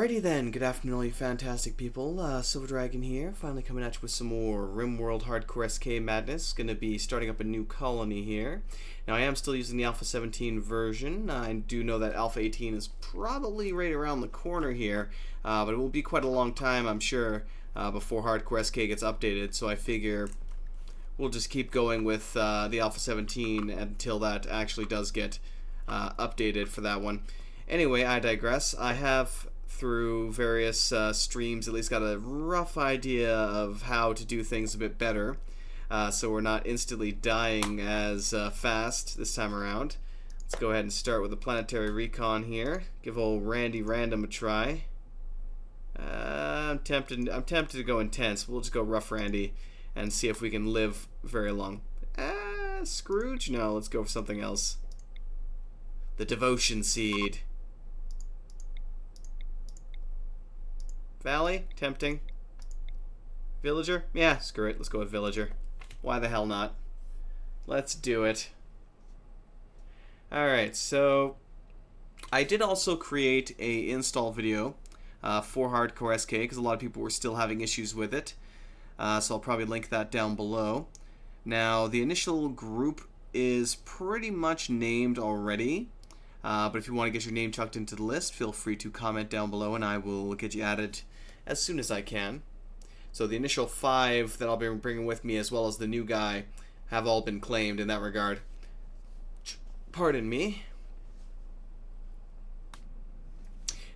Alrighty then, good afternoon all you fantastic people, Silver Dragon here, finally coming at you with some more Rimworld Hardcore SK madness. Gonna be starting up a new colony here. Now I am still using the Alpha 17 version. I do know that Alpha 18 is probably right around the corner here, but it will be quite a long time, I'm sure, before Hardcore SK gets updated, so I figure we'll just keep going with the Alpha 17 until that actually does get updated for that one. Anyway, I digress. I have, through various streams, at least got a rough idea of how to do things a bit better, so we're not instantly dying as fast this time around. Let's go ahead and start with the planetary recon here. Give old Randy Random a try. I'm tempted to go intense. We'll just go rough Randy and see if we can live very long. Scrooge? No, let's go for something else. The Devotion Seed. Valley? Tempting. Villager? Yeah, screw it. Let's go with Villager. Why the hell not? Let's do it. Alright, so I did also create a install video for Hardcore SK because a lot of people were still having issues with it. So I'll probably link that down below. Now, the initial group is pretty much named already. But if you want to get your name chucked into the list, feel free to comment down below and I will get you added as soon as I can. So the initial 5 that I'll be bringing with me, as well as the new guy, have all been claimed in that regard. Pardon me.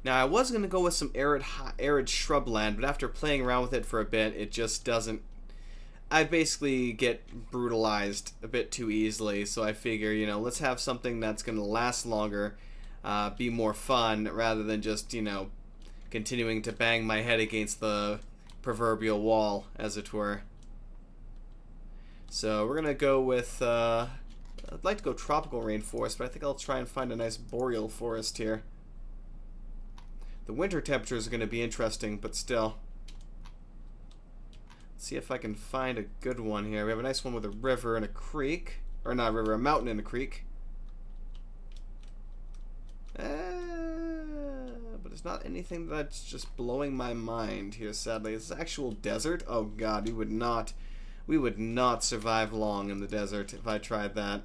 Now, I was going to go with some arid shrubland, but after playing around with it for a bit, it just doesn't... I basically get brutalized a bit too easily, so I figure, you know, let's have something that's going to last longer, be more fun, rather than just, you know, continuing to bang my head against the proverbial wall, as it were. So we're going to go with, I'd like to go tropical rainforest, but I think I'll try and find a nice boreal forest here. The winter temperatures are going to be interesting, but still. Let's see if I can find a good one here. We have a nice one with a river and a creek. Or not a river, a mountain and a creek. But it's not anything that's just blowing my mind here, sadly. It's actual desert. Oh god, we would not survive long in the desert if I tried that.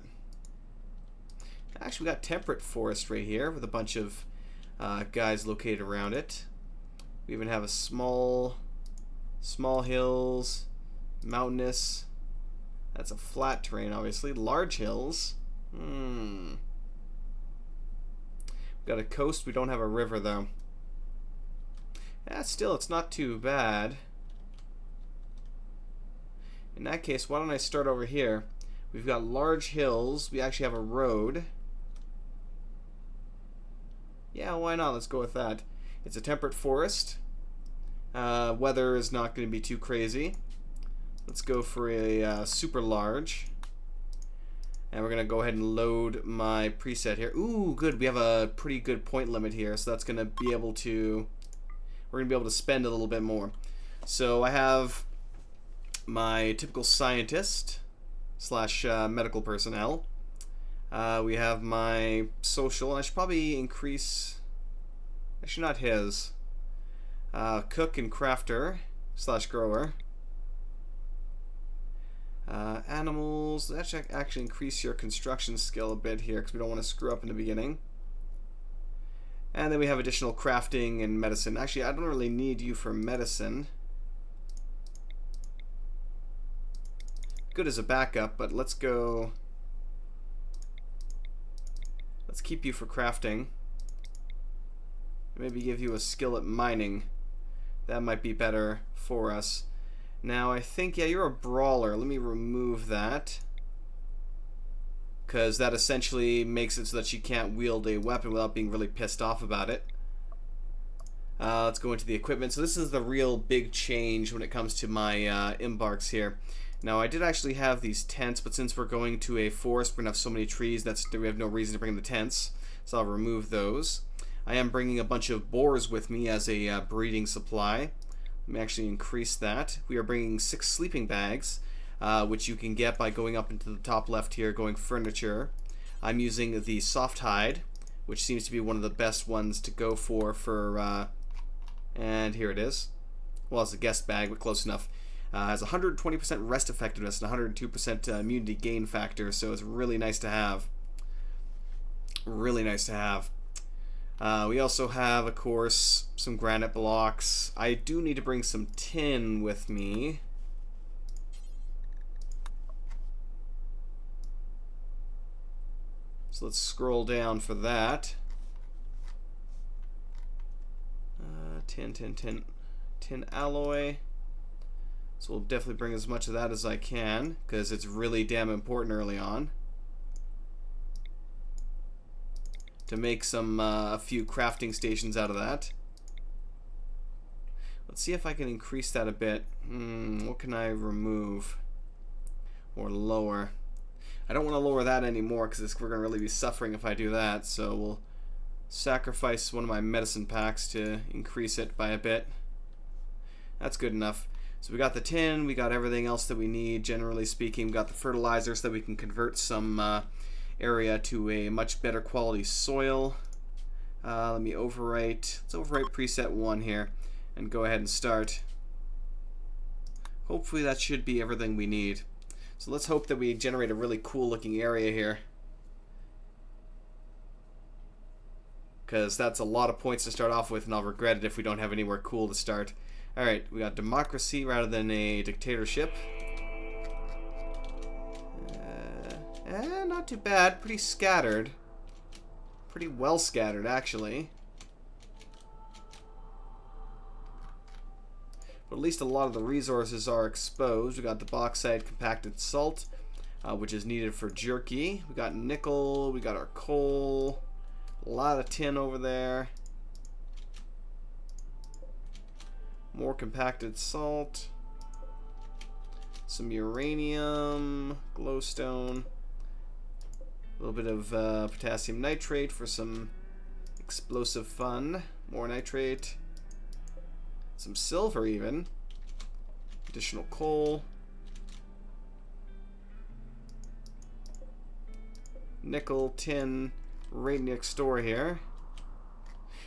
Actually, we got temperate forest right here with a bunch of guys located around it. We even have a small hills, mountainous. That's a flat terrain, obviously. Large hills. We've got a coast. We don't have a river, though. Yeah, still, it's not too bad. In that case, why don't I start over here? We've got large hills. We actually have a road. Yeah, why not? Let's go with that. It's a temperate forest. Weather is not going to be too crazy. Let's go for a super large. And we're going to go ahead and load my preset here. Ooh, good. We have a pretty good point limit here. So that's going to be able to... We're going to be able to spend a little bit more. So I have my typical scientist / medical personnel. We have my social. And I should probably increase... Actually, not his. Cook and crafter / grower. Animals. That should actually increase your construction skill a bit here because we don't want to screw up in the beginning. And then we have additional crafting and medicine. Actually, I don't really need you for medicine. Good as a backup, but let's go. Let's keep you for crafting. Maybe give you a skill at mining. That might be better for us. Now, I think, yeah, you're a brawler. Let me remove that. Because that essentially makes it so that she can't wield a weapon without being really pissed off about it. Let's go into the equipment. So this is the real big change when it comes to my embarks here. Now, I did actually have these tents, but since we're going to a forest, we're going to have so many trees, we have no reason to bring the tents. So I'll remove those. I am bringing a bunch of boars with me as a breeding supply. Let me actually increase that. We are bringing 6 sleeping bags, which you can get by going up into the top left here, going furniture. I'm using the soft hide, which seems to be one of the best ones to go for And here it is. Well, it's a guest bag, but close enough. Has 120% rest effectiveness and 102% immunity gain factor, so it's really nice to have. Really nice to have. We also have, of course, some granite blocks. I do need to bring some tin with me. So let's scroll down for that. Tin alloy. So we'll definitely bring as much of that as I can, because it's really damn important early on. To make some a few crafting stations out of that. Let's see if I can increase that a bit. What can I remove? Or lower? I don't want to lower that anymore, because we're going to really be suffering if I do that, so we'll sacrifice one of my medicine packs to increase it by a bit. That's good enough. So we got the tin, we got everything else that we need, generally speaking. We got the fertilizer so that we can convert some area to a much better quality soil. Let me overwrite. Let's overwrite preset 1 here and go ahead and start. Hopefully that should be everything we need. So let's hope that we generate a really cool looking area here, because that's a lot of points to start off with, and I'll regret it if we don't have anywhere cool to start. Alright, we got democracy rather than a dictatorship. Not too bad. Pretty scattered. Pretty well scattered, actually. But at least a lot of the resources are exposed. We got the bauxite compacted salt, which is needed for jerky. We got nickel. We got our coal. A lot of tin over there. More compacted salt. Some uranium. Glowstone. A little bit of potassium nitrate for some explosive fun. More nitrate. Some silver even. Additional coal. Nickel, tin, right next door here.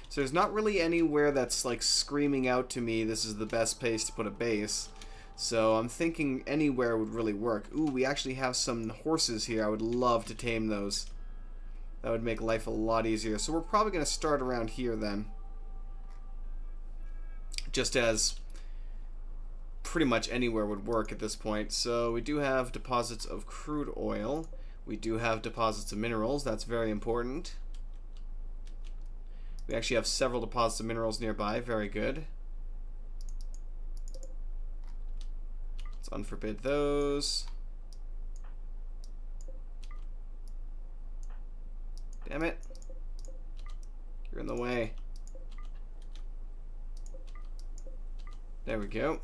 So there's not really anywhere that's like screaming out to me this is the best place to put a base. So I'm thinking anywhere would really work. Ooh, we actually have some horses here. I would love to tame those. That would make life a lot easier. So we're probably going to start around here then. Just as pretty much anywhere would work at this point. So we do have deposits of crude oil. We do have deposits of minerals. That's very important. We actually have several deposits of minerals nearby. Very good. Let's unforbid those. Damn it. You're in the way. There we go.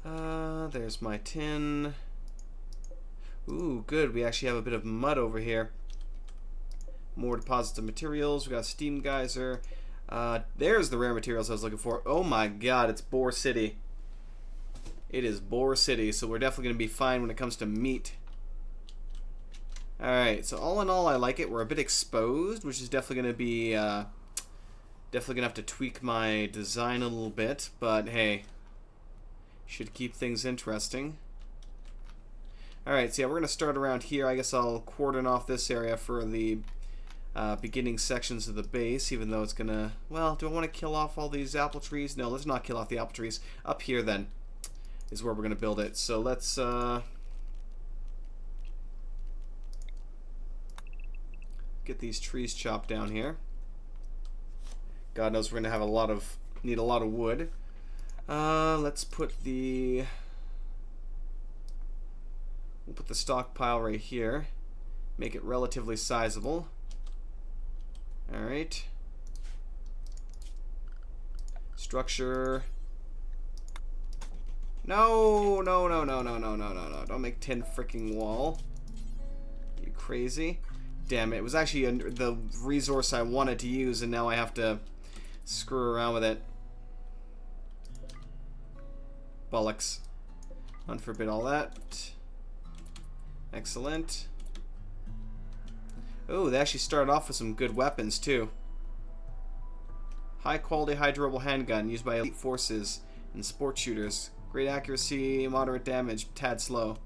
There's my tin. Ooh, good. We actually have a bit of mud over here. More deposits of materials. We got a steam geyser. There's the rare materials I was looking for. Oh my god, it's Boar City. It is Boar City, so we're definitely going to be fine when it comes to meat. Alright, so all in all, I like it. We're a bit exposed, which is definitely going to be... definitely going to have to tweak my design a little bit, but hey, should keep things interesting. Alright, so yeah, we're going to start around here. I guess I'll cordon off this area for the beginning sections of the base, even though it's going to... Well, do I want to kill off all these apple trees? No, let's not kill off the apple trees. Up here, then, is where we're going to build it. So let's... get these trees chopped down here. God knows we're going to have need a lot of wood. Let's put the... We'll put the stockpile right here. Make it relatively sizable. Alright. Structure. No, no, no, no, no, no, no, no, no. Don't make 10 freaking wall. You crazy? Damn it. It was actually the resource I wanted to use, and now I have to screw around with it. Bollocks. Unforbid all that. Excellent. Oh, they actually started off with some good weapons, too. High quality, high durable handgun used by elite forces and sport shooters. Great accuracy, moderate damage, tad slow.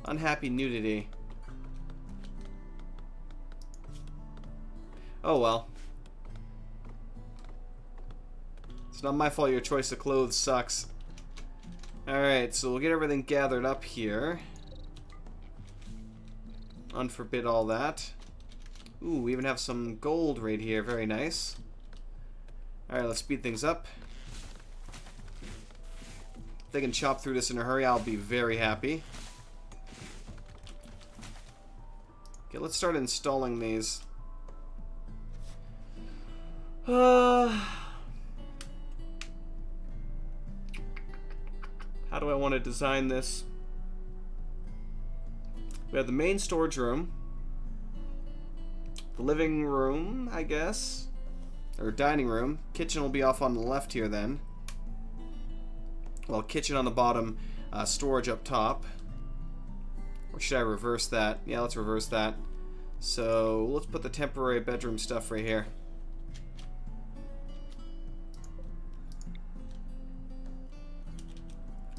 Unhappy nudity. Oh well. It's not my fault your choice of clothes sucks. Alright, so we'll get everything gathered up here. Unforbid all that. Ooh, we even have some gold right here. Very nice. Alright, let's speed things up. If they can chop through this in a hurry, I'll be very happy. Okay, let's start installing these. How do I want to design this? We have the main storage room. The living room, I guess. Or dining room. Kitchen will be off on the left here then. Well, kitchen on the bottom, storage up top. Or should I reverse that? Yeah, let's reverse that. So, let's put the temporary bedroom stuff right here.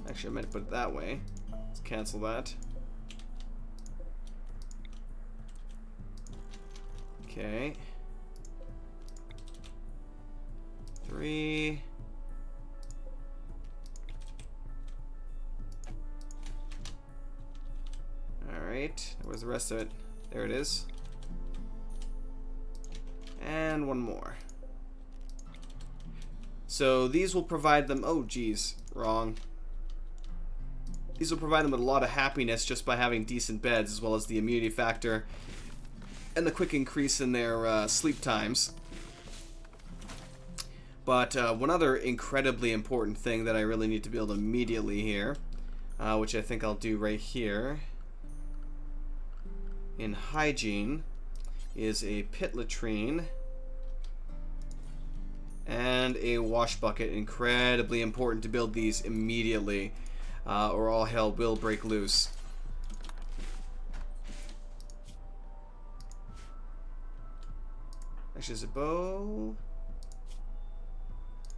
Actually, I meant to put it that way. Let's cancel that. Okay. 3. Alright. Where's the rest of it? There it is. And one more. So these will provide them... Oh, geez. Wrong. These will provide them with a lot of happiness just by having decent beds, as well as the immunity factor and the quick increase in their sleep times. But one other incredibly important thing that I really need to build immediately here, which I think I'll do right here in hygiene, is a pit latrine and a wash bucket. Incredibly important to build these immediately, or all hell will break loose. Actually, is a bow?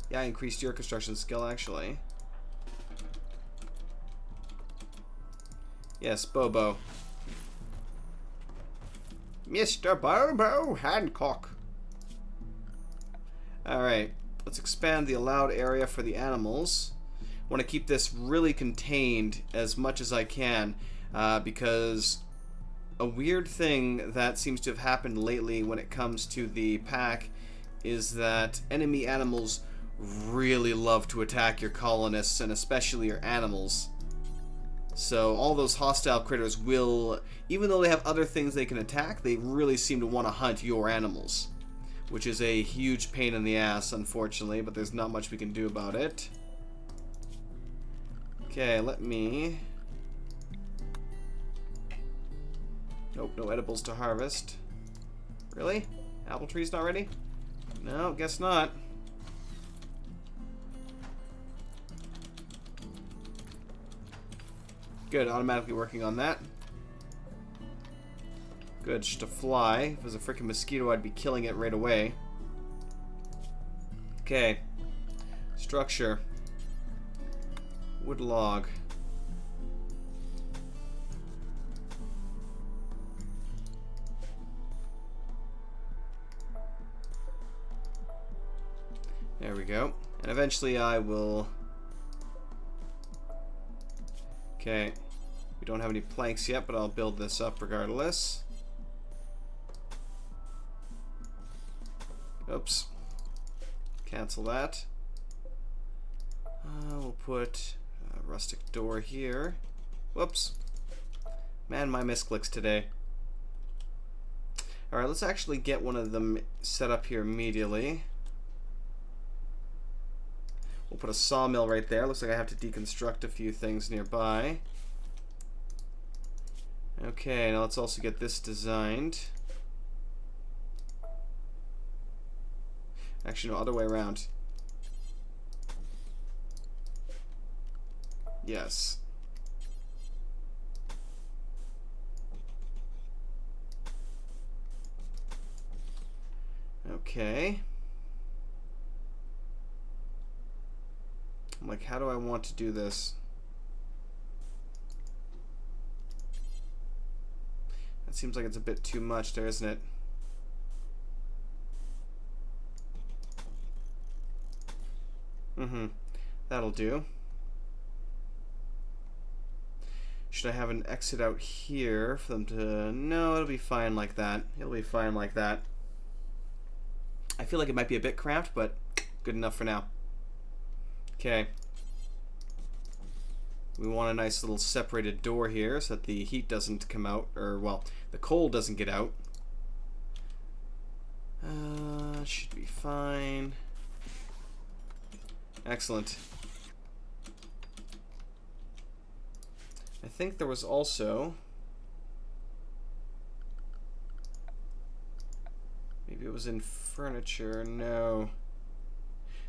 Yeah, I increased your construction skill, actually. Yes, Bobo. Mr. Bobo Hancock. Alright, let's expand the allowed area for the animals. I want to keep this really contained as much as I can, because a weird thing that seems to have happened lately when it comes to the pack is that enemy animals really love to attack your colonists, and especially your animals. So all those hostile critters will, even though they have other things they can attack, they really seem to want to hunt your animals, which is a huge pain in the ass, unfortunately, but there's not much we can do about it. Okay, let me... Nope, no edibles to harvest. Really? Apple trees not ready? No, guess not. Good, automatically working on that. Good, just a fly. If it was a freaking mosquito, I'd be killing it right away. Okay. Structure. Wood log. There we go. And eventually I will... Okay. We don't have any planks yet, but I'll build this up regardless. Oops. Cancel that. We'll put a rustic door here. Whoops. Man, my misclicks today. Alright, let's actually get one of them set up here immediately. We'll put a sawmill right there. Looks like I have to deconstruct a few things nearby. Okay, now let's also get this designed. Actually, no, other way around. Yes. Okay. Like, how do I want to do this? That seems like it's a bit too much there, isn't it? That'll do. Should I have an exit out here for them to... No, it'll be fine like that. It'll be fine like that. I feel like it might be a bit cramped, but good enough for now. Okay. We want a nice little separated door here so that the heat doesn't come out, or, well, the cold doesn't get out. Should be fine. Excellent. I think there was also... Maybe it was in furniture. No.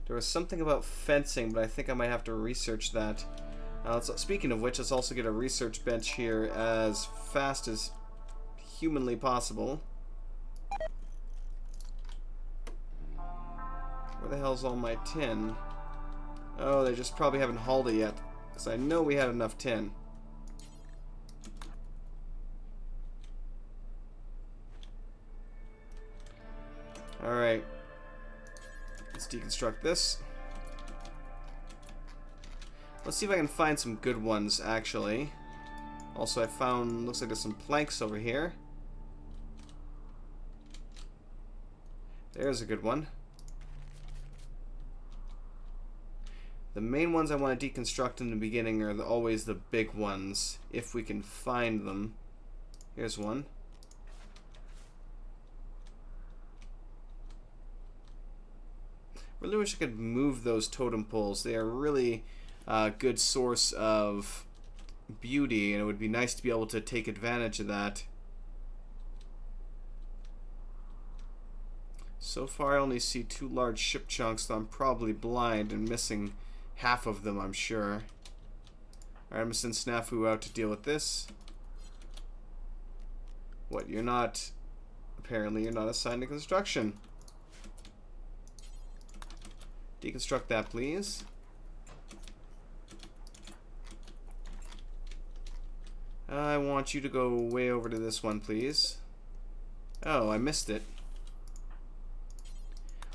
There was something about fencing, but I think I might have to research that. Speaking of which, let's also get a research bench here as fast as humanly possible. Where the hell's all my tin? Oh, they just probably haven't hauled it yet, because I know we had enough tin. Alright. Let's deconstruct this. Let's see if I can find some good ones, actually. Also, I found... Looks like there's some planks over here. There's a good one. The main ones I want to deconstruct in the beginning are always the big ones, if we can find them. Here's one. Really wish I could move those totem poles. They are really a good source of beauty, and it would be nice to be able to take advantage of that. So far I only see 2 large ship chunks, so I'm probably blind and missing half of them, I'm sure. Alright, I'm gonna send Snafu out to deal with this. What, you're not... Apparently you're not assigned to construction. Deconstruct that, please. I want you to go way over to this one, please. Oh, I missed it.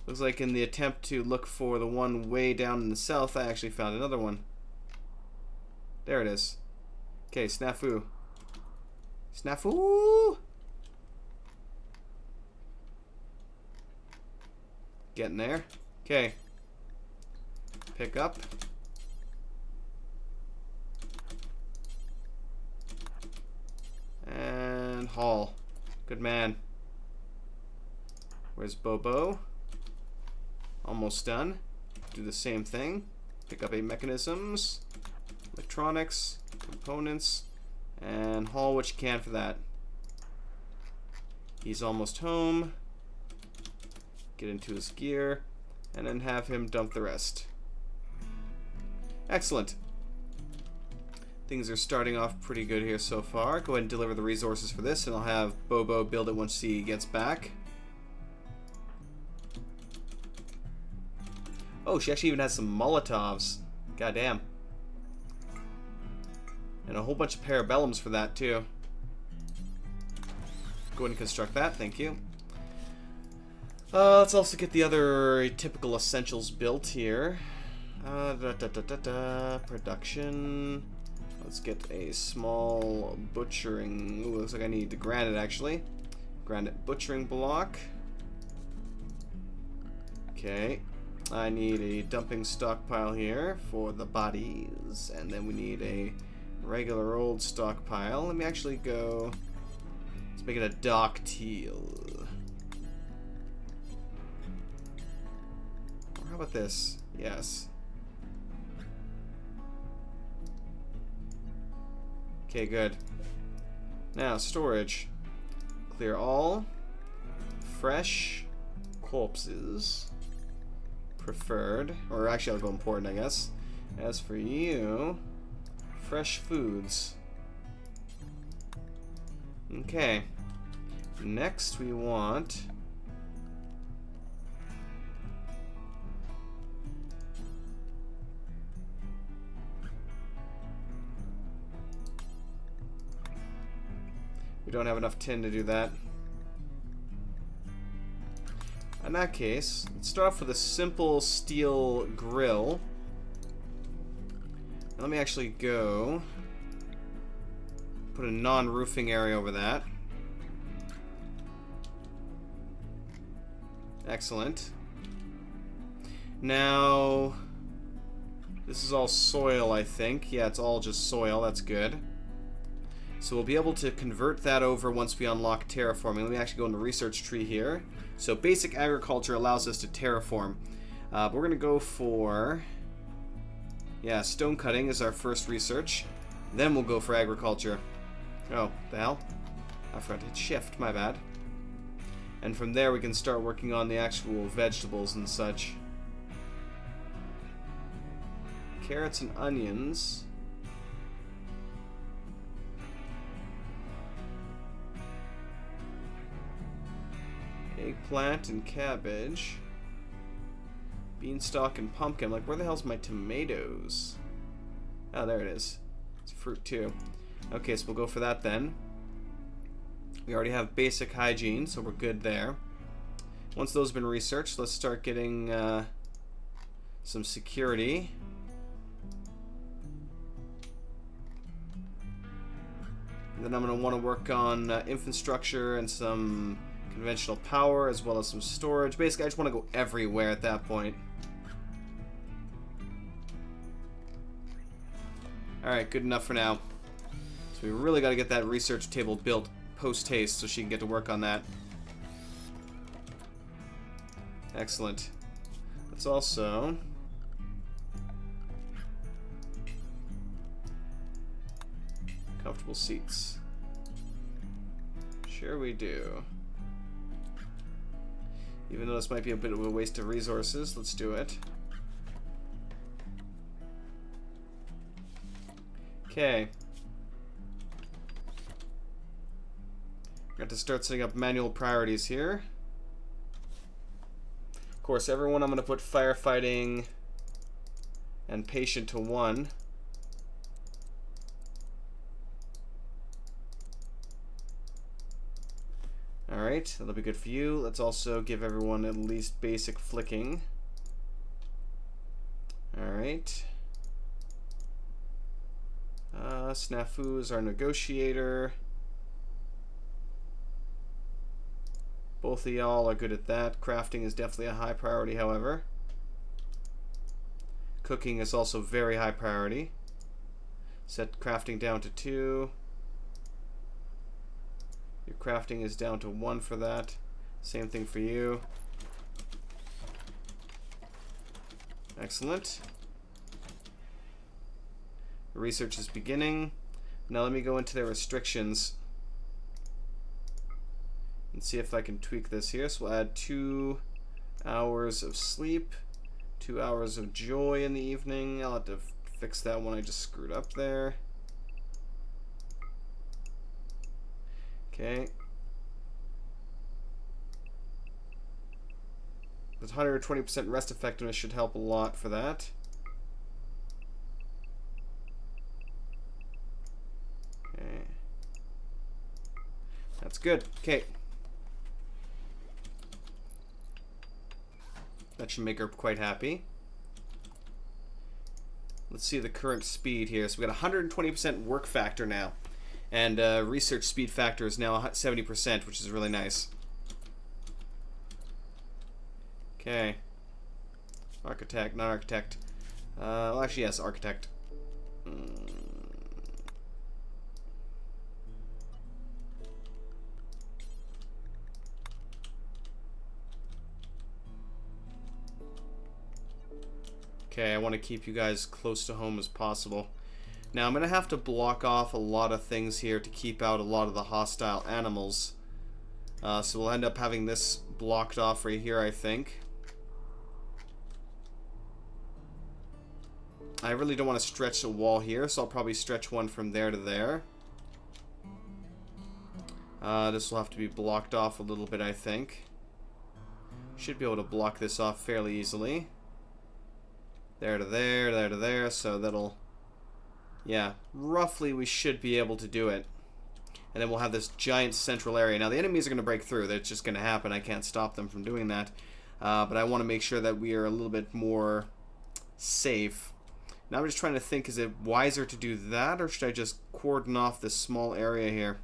Looks like in the attempt to look for the one way down in the south, I actually found another one. There it is. Okay, Snafu. Snafu! Getting there. Okay. Pick up. And haul. Good man. Where's Bobo? Almost done. Do the same thing. Pick up 8 mechanisms, electronics, components, and haul what you can for that. He's almost home. Get into his gear, and then have him dump the rest. Excellent. Things are starting off pretty good here so far. Go ahead and deliver the resources for this, and I'll have Bobo build it once he gets back. Oh, she actually even has some Molotovs. Goddamn. And a whole bunch of Parabellums for that, too. Go ahead and construct that, thank you. Let's also get the other typical essentials built here. Production. Let's get a small butchering. Ooh, looks like I need the granite, actually. Granite butchering block. Okay. I need a dumping stockpile here for the bodies, and then we need a regular old stockpile. Let me actually go... Let's make it a dock teal. Or how about this? Yes. Okay, good. Now, storage. Clear all. Fresh corpses. Preferred. Or actually, I'll go important, I guess. As for you, fresh foods. Okay. Next, we want... don't have enough tin to do that. In that case, let's start off with a simple steel grill. Let me actually go put a non-roofing area over that. Excellent. Now, this is all soil, I think. Yeah, it's all just soil. That's good. So we'll be able to convert that over once we unlock terraforming. Let me actually go in the research tree here. So basic agriculture allows us to terraform. But we're going to go for... yeah, stone cutting is our first research. Then we'll go for agriculture. Oh, the hell? I forgot to hit shift, my bad. And from there we can start working on the actual vegetables and such. Carrots and onions. Eggplant and cabbage. Beanstalk and pumpkin. Like, where the hell's my tomatoes? Oh, there it is. It's fruit too. Okay, so we'll go for that then. We already have basic hygiene, so we're good there. Once those have been researched, let's start getting some security. And then I'm going to want to work on infrastructure and some conventional power, as well as some storage. Basically, I just want to go everywhere at that point. Alright, good enough for now. So we really got to get that research table built post-haste so she can get to work on that. Excellent. Let's also... comfortable seats. Sure we do. Even though this might be a bit of a waste of resources, let's do it. Okay. Got to start setting up manual priorities here. Of course, everyone I'm going to put firefighting and patient to 1. Alright, that'll be good for you. Let's also give everyone at least basic flicking. Alright. Snafu is our negotiator. Both of y'all are good at that. Crafting is definitely a high priority, however. Cooking is also very high priority. Set crafting down to 2. Your crafting is down to 1 for that. Same thing for you. Excellent. Research is beginning. Now let me go into their restrictions and see if I can tweak this here. So we'll add 2 hours of sleep, 2 hours of joy in the evening. I'll have to fix that one I just screwed up there. Okay. The 120% rest effectiveness should help a lot for that. Okay. That's good. Okay. That should make her quite happy. Let's see the current speed here. So we got 120% work factor now. And research speed factor is now 70%, which is really nice. Okay. Architect, not architect. Well, actually, yes, architect. Okay, I want to keep you guys close to home as possible. Now, I'm going to have to block off a lot of things here to keep out a lot of the hostile animals. So we'll end up having this blocked off right here, I think. I really don't want to stretch a wall here, so I'll probably stretch one from there to there. This will have to be blocked off a little bit, I think. Should be able to block this off fairly easily. There to there, there to there, so that'll... yeah, roughly we should be able to do it. And then we'll have this giant central area. Now, the enemies are going to break through. That's just going to happen. I can't stop them from doing that. But I want to make sure that we are a little bit more safe. Now I'm just trying to think, is it wiser to do that, or should I just cordon off this small area here?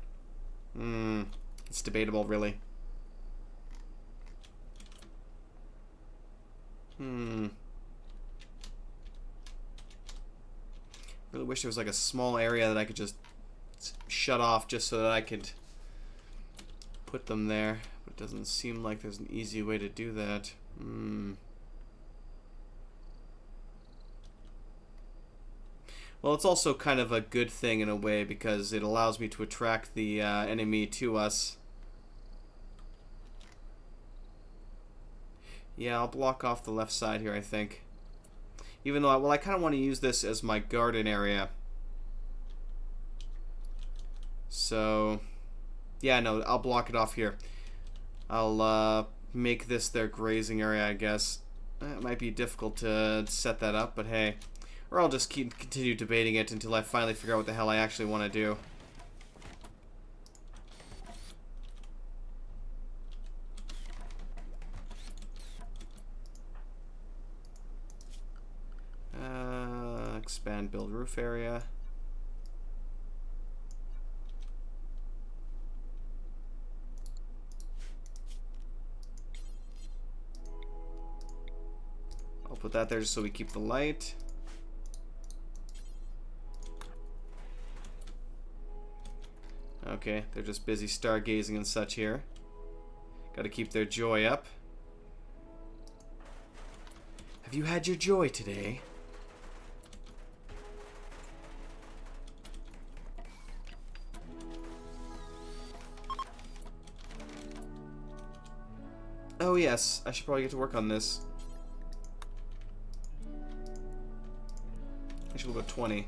It's debatable, really. Really wish there was like a small area that I could just shut off just so that I could put them there. But it doesn't seem like there's an easy way to do that. Well, it's also kind of a good thing in a way because it allows me to attract the enemy to us. Yeah, I'll block off the left side here, I think. Even though, well, I kind of want to use this as my garden area. So, yeah, no, I'll block it off here. I'll make this their grazing area, I guess. It might be difficult to set that up, but hey. Or I'll just continue debating it until I finally figure out what the hell I actually want to do. Expand build roof area. I'll put that there just so we keep the light. Okay, they're just busy stargazing and such here. Gotta keep their joy up. Have you had your joy today? Oh yes, I should probably get to work on this. I should go 20.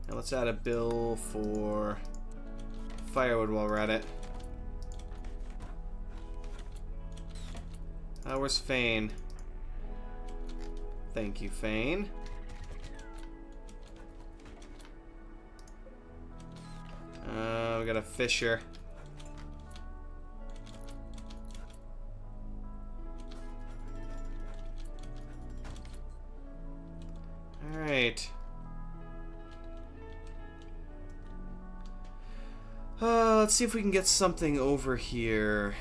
Now let's add a bill for firewood while we're at it. Where's Fane? Thank you, Fane. We got a fisher. Alright. Let's see if we can get something over here.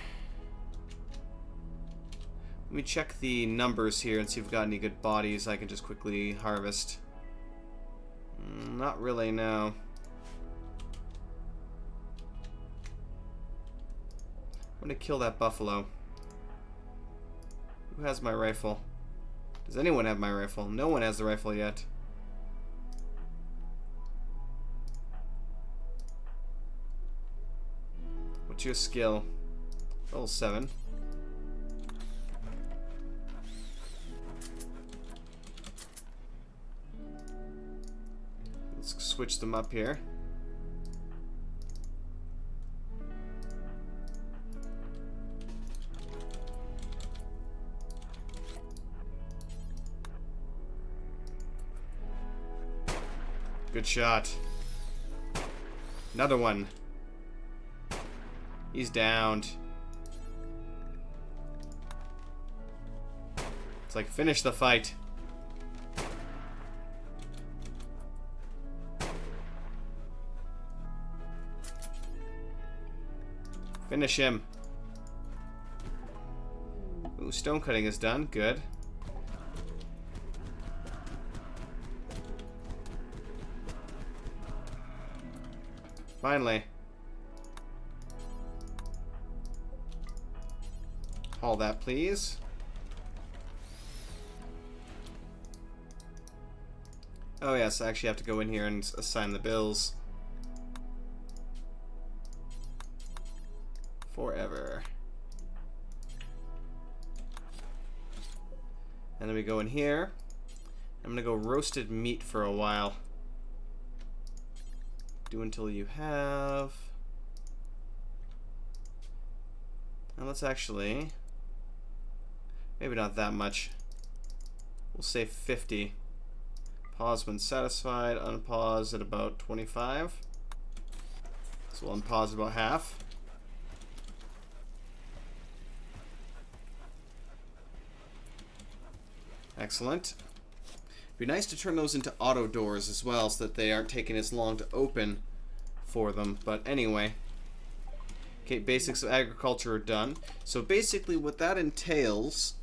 Let me check the numbers here and see if we've got any good bodies I can just quickly harvest. Not really, no. I'm gonna kill that buffalo. Who has my rifle? Does anyone have my rifle? No one has the rifle yet. What's your skill? Level 7. Let's switch them up here. Good shot. Another one. He's downed. It's like, finish the fight. Finish him. Ooh, stone cutting is done. Good. Finally. Haul that, please. Oh yes, I actually have to go in here and assign the bills. Forever. And then we go in here. I'm gonna go roasted meat for a while. Do until you have. And let's actually, maybe not that much. We'll say 50. Pause when satisfied. Unpause at about 25. So we'll unpause about half. Excellent. It'd be nice to turn those into auto doors as well, so that they aren't taking as long to open for them. But anyway. Okay, basics of agriculture are done. So basically what that entails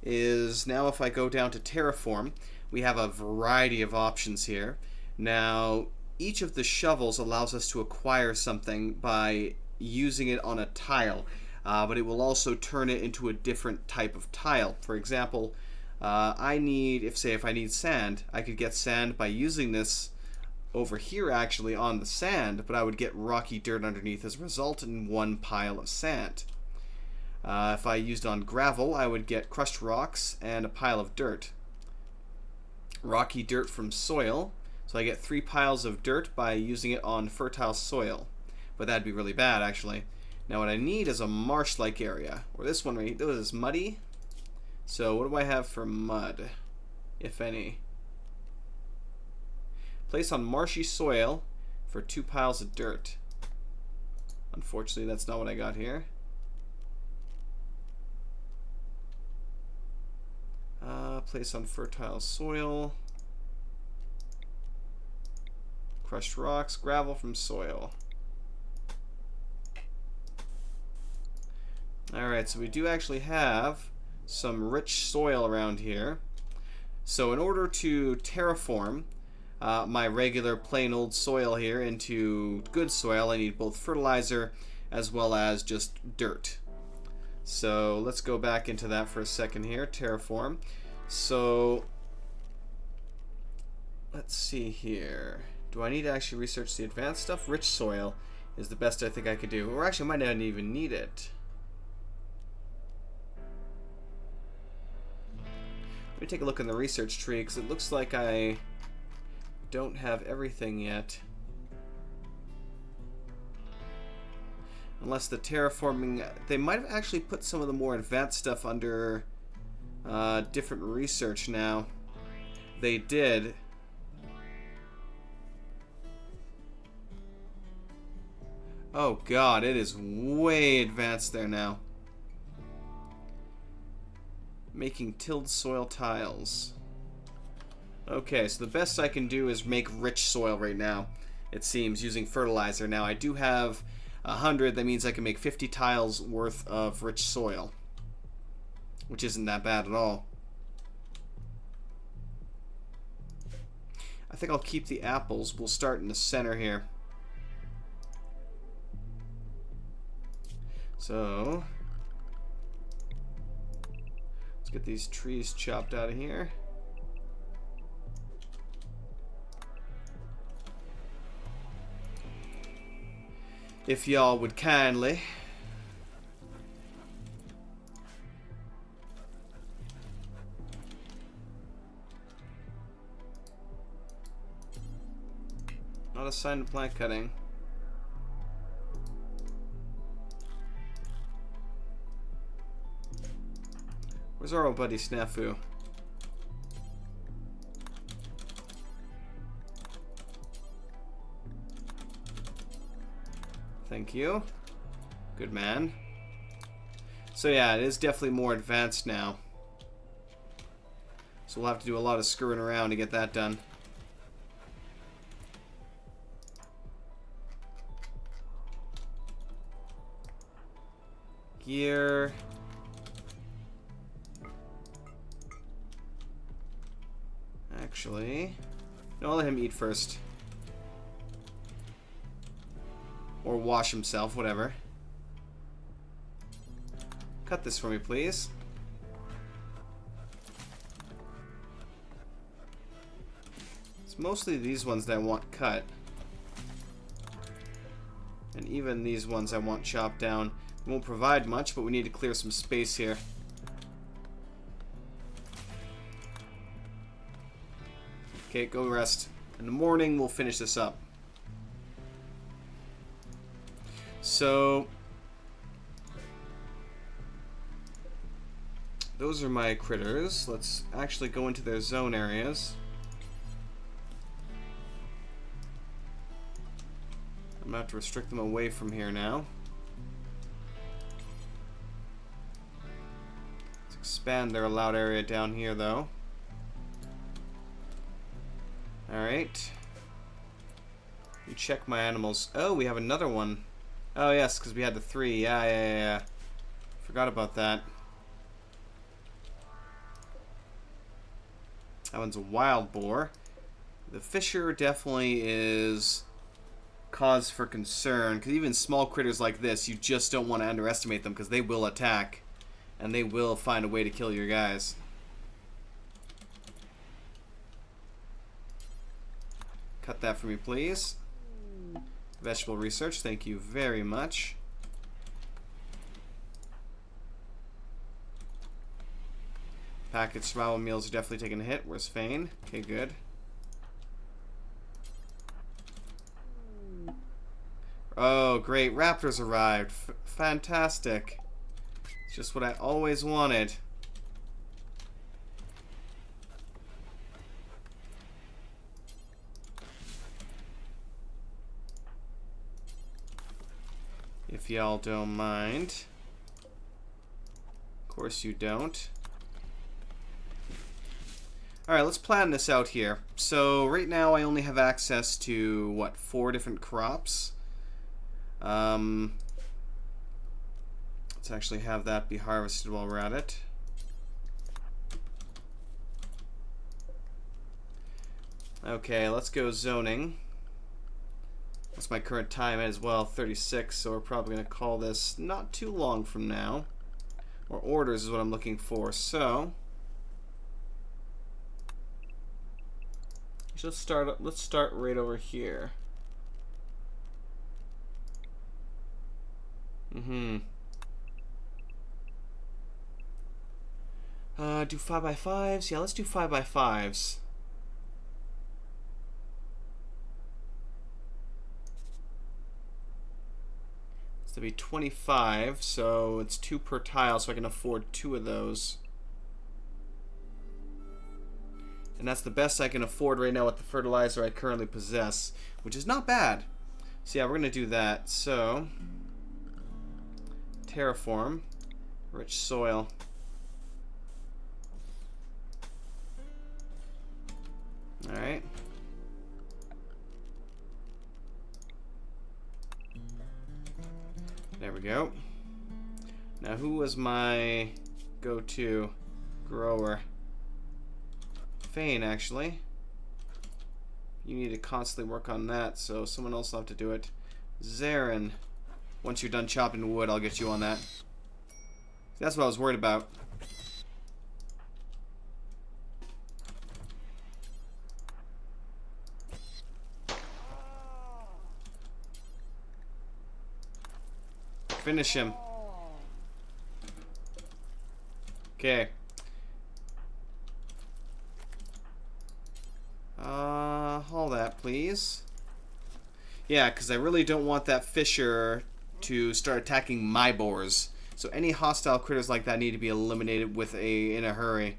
is now if I go down to terraform, we have a variety of options here. Now, each of the shovels allows us to acquire something by using it on a tile, but it will also turn it into a different type of tile. For example, I need, if I need sand, I could get sand by using this over here actually on the sand, but I would get rocky dirt underneath as a result in one pile of sand. If I used on gravel, I would get crushed rocks and a pile of dirt. Rocky dirt from soil, so I get 3 piles of dirt by using it on fertile soil. But that'd be really bad actually. Now what I need is a marsh-like area, or this one right here, this is muddy. So what do I have for mud, if any? Place on marshy soil for 2 piles of dirt. Unfortunately, that's not what I got here. Place on fertile soil. Crushed rocks, gravel from soil. Alright, so we do actually have some rich soil around here. So in order to terraform my regular plain old soil here into good soil, I need both fertilizer as well as just dirt. So let's go back into that for a second here, terraform. So let's see here. Do I need to actually research the advanced stuff? Rich soil is the best I think I could do. Or actually I might not even need it. Let me take a look in the research tree because it looks like I don't have everything yet. Unless the terraforming, they might have actually put some of the more advanced stuff under different research now. They did. Oh god, it is way advanced there now. Making tilled soil tiles. Okay, so the best I can do is make rich soil right now, it seems, using fertilizer. Now I do have 100, that means I can make 50 tiles worth of rich soil, which isn't that bad at all. I think I'll keep the apples. We'll start in the center here. So let's get these trees chopped out of here. If y'all would kindly. Not a sign of plant cutting. Where's our old buddy Snafu? Thank you. Good man. So yeah, it is definitely more advanced now. So we'll have to do a lot of screwing around to get that done. Gear. Actually, no, I'll let him eat first. Or wash himself, whatever. Cut this for me, please. It's mostly these ones that I want cut. And even these ones I want chopped down. It won't provide much, but we need to clear some space here. Okay, go rest. In the morning, we'll finish this up. So those are my critters. Let's actually go into their zone areas. I'm gonna have to restrict them away from here now. Let's expand their allowed area down here, though. Alright. You check my animals. Oh, we have another one. Oh, yes, because we had the 3. Yeah. Forgot about that. That one's a wild boar. The fisher definitely is cause for concern, because even small critters like this, you just don't want to underestimate them, because they will attack, and they will find a way to kill your guys. Cut that for me, please. Vegetable research, thank you very much. Packaged survival meals are definitely taking a hit. Where's Fane? Okay, good. Oh, great. Raptors arrived. Fantastic. It's just what I always wanted. If y'all don't mind. Of course you don't. Alright, let's plan this out here. So, right now I only have access to, what, 4 different crops? Let's actually have that be harvested while we're at it. Okay, let's go zoning. What's my current time as well? 36, so we're probably going to call this not too long from now. Or orders is what I'm looking for, so... let's start right over here. Do 5x5s? Yeah, let's do 5x5s. It's to be 25, so it's 2 per tile, so I can afford 2 of those. And that's the best I can afford right now with the fertilizer I currently possess, which is not bad. So yeah, we're gonna do that. So terraform, rich soil. Alright. There we go. Now who was my go-to grower? Fane, actually. You need to constantly work on that, so someone else will have to do it. Zarin. Once you're done chopping wood, I'll get you on that. That's what I was worried about. Finish him. Okay. Haul that, please. Yeah, because I really don't want that fisher to start attacking my boars. So any hostile critters like that need to be eliminated in a hurry.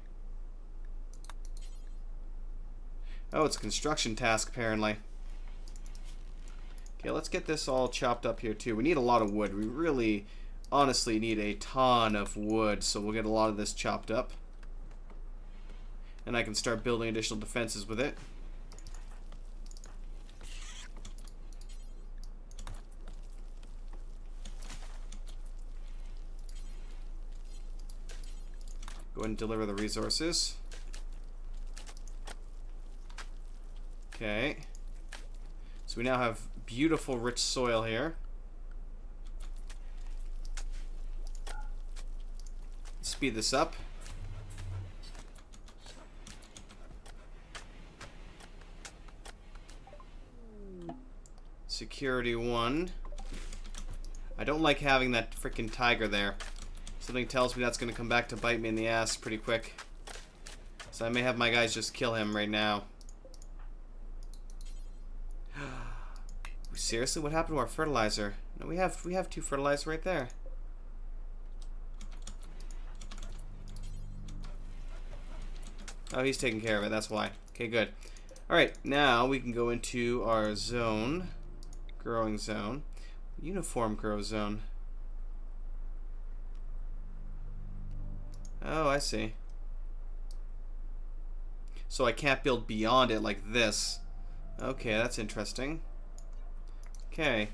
Oh, it's a construction task, apparently. Okay, let's get this all chopped up here, too. We need a lot of wood. We really, honestly need a ton of wood, so we'll get a lot of this chopped up. And I can start building additional defenses with it. Go ahead and deliver the resources. Okay. So we now have beautiful rich soil here. Speed this up. Security 1. I don't like having that freaking tiger there. Something tells me that's going to come back to bite me in the ass pretty quick. So I may have my guys just kill him right now. Seriously, what happened to our fertilizer? No, we have 2 fertilizer right there. Oh, he's taking care of it. That's why. Okay, good. All right, now we can go into our zone. growing zone. Uniform grow zone. Oh, I see. So I can't build beyond it like this. Okay, that's interesting. Okay.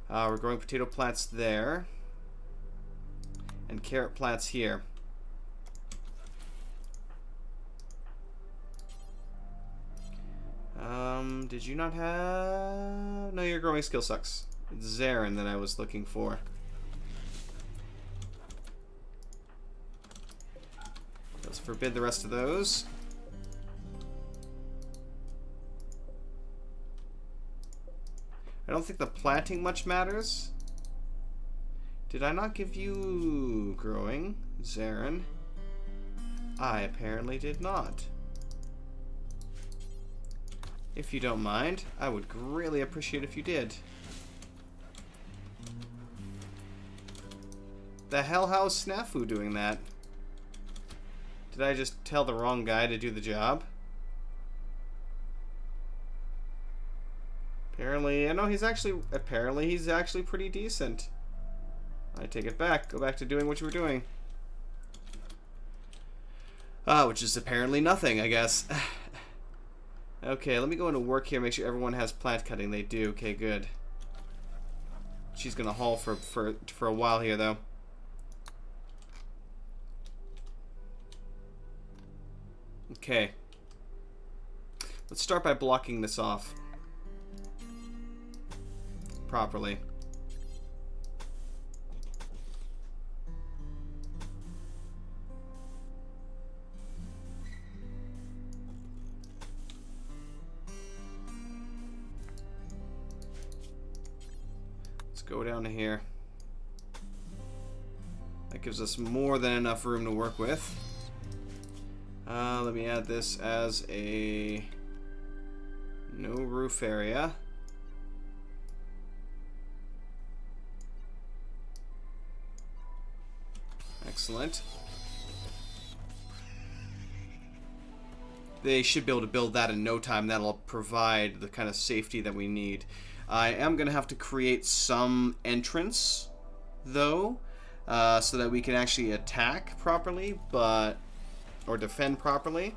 We're growing potato plants there. And carrot plants here. Did you not have... No, your growing skill sucks. It's Zarin that I was looking for. Let's forbid the rest of those. I don't think the planting much matters. Did I not give you growing, Zarin? I apparently did not. If you don't mind, I would greatly appreciate if you did. The hell, how's Snafu doing that? Did I just tell the wrong guy to do the job? Apparently, I know he's actually pretty decent. I take it back. Go back to doing what you were doing. Which is apparently nothing, I guess. Okay, let me go into work here, make sure everyone has plant cutting. They do. Okay, good. She's gonna haul for a while here, though. Okay. Let's start by blocking this off properly. Go down to here. That gives us more than enough room to work with. Let me add this as a no roof area. Excellent. They should be able to build that in no time. That'll provide the kind of safety that we need. I am going to have to create some entrance, though, so that we can actually attack properly, or defend properly.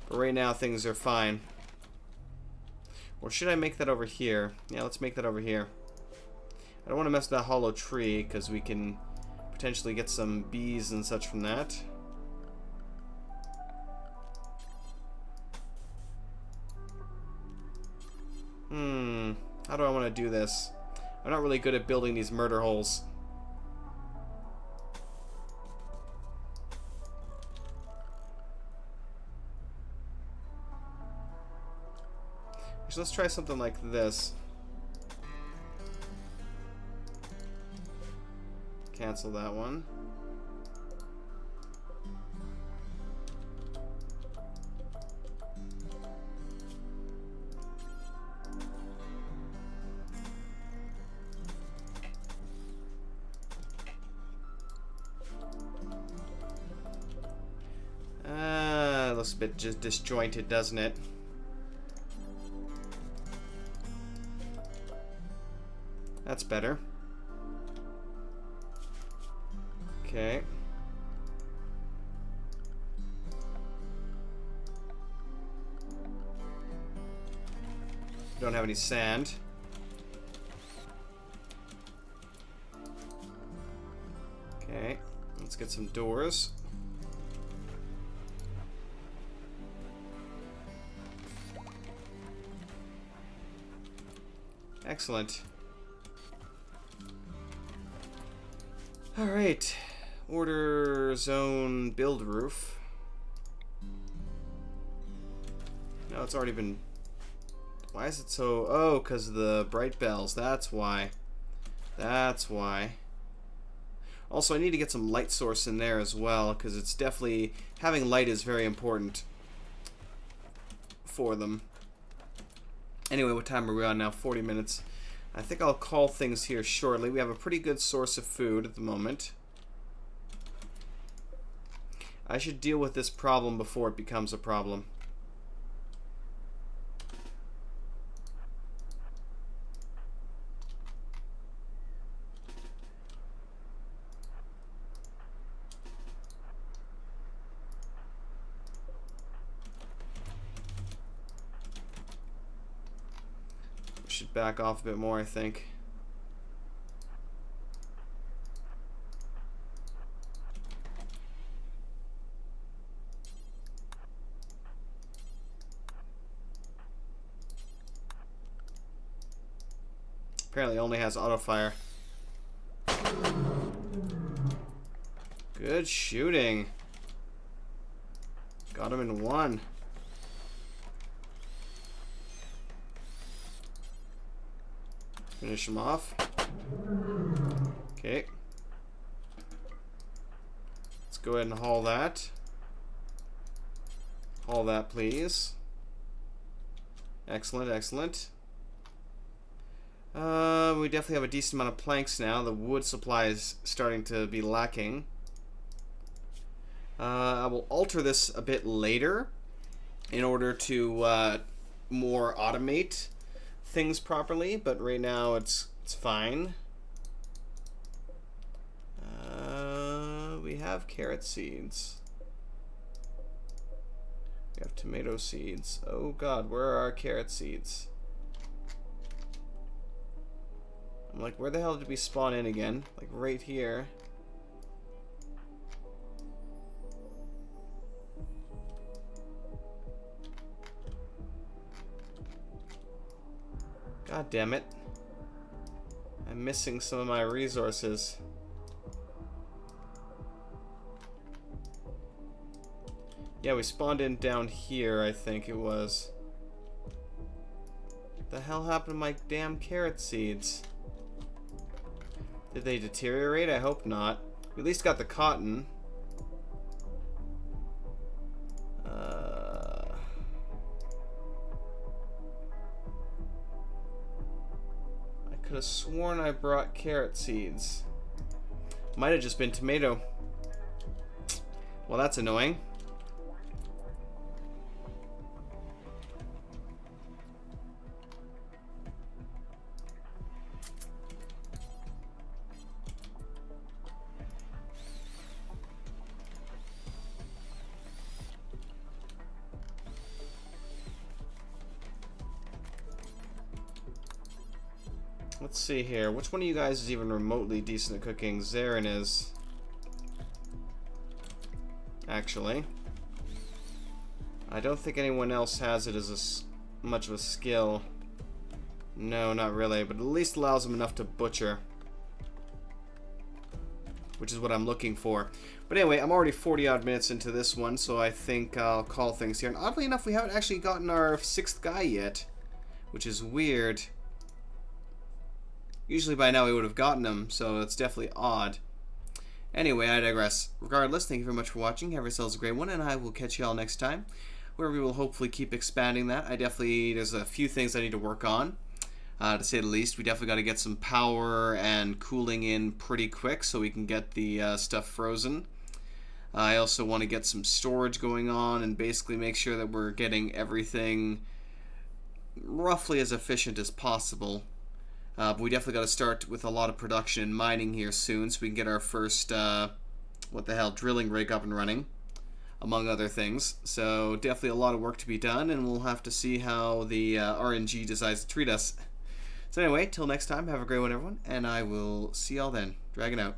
But right now, things are fine. Or should I make that over here? Yeah, let's make that over here. I don't want to mess with that hollow tree, because we can potentially get some bees and such from that. How do I want to do this? I'm not really good at building these murder holes. So let's try something like this. Cancel that one. Looks a bit just disjointed, doesn't it? That's better. Okay. Don't have any sand. Okay, let's get some doors. Excellent. Alright. Order zone build roof. No, it's already been... Why is it so... Oh, because of the bright bells. That's why. That's why. Also, I need to get some light source in there as well, because it's definitely... Having light is very important for them. Anyway, what time are we on now? 40 minutes. I think I'll call things here shortly. We have a pretty good source of food at the moment. I should deal with this problem before it becomes a problem. should back off a bit more, I think. Apparently only has auto fire. Good shooting. Got him in one. Finish him off. Okay. Let's go ahead and haul that. Haul that, please. Excellent, excellent. We definitely have a decent amount of planks now. The wood supply is starting to be lacking. I will alter this a bit later in order to more automate things properly, but right now it's fine. We have carrot seeds. We have tomato seeds. Oh god, where are our carrot seeds? I'm like, where the hell did we spawn in again? Like right here. God damn it. I'm missing some of my resources. Yeah, we spawned in down here, I think it was. What the hell happened to my damn carrot seeds? Did they deteriorate? I hope not. We at least got the cotton. I could have sworn I brought carrot seeds. Might have just been tomato. Well, that's annoying. Let's see here. Which one of you guys is even remotely decent at cooking? Zarin is. Actually. I don't think anyone else has it as much of a skill. No, not really. But at least allows them enough to butcher. Which is what I'm looking for. But anyway, I'm already 40 odd minutes into this one, so I think I'll call things here. And oddly enough, we haven't actually gotten our 6th guy yet. Which is weird. Usually by now we would have gotten them, so it's definitely odd. Anyway, I digress. Regardless, thank you very much for watching. Have yourselves a great one, and I will catch you all next time, where we will hopefully keep expanding that. There's a few things I need to work on, to say the least. We definitely got to get some power and cooling in pretty quick so we can get the stuff frozen. I also want to get some storage going on and basically make sure that we're getting everything roughly as efficient as possible. But we definitely got to start with a lot of production and mining here soon so we can get our first, drilling rig up and running, among other things. So definitely a lot of work to be done, and we'll have to see how the RNG decides to treat us. So anyway, till next time, have a great one everyone, and I will see y'all then. Dragon out.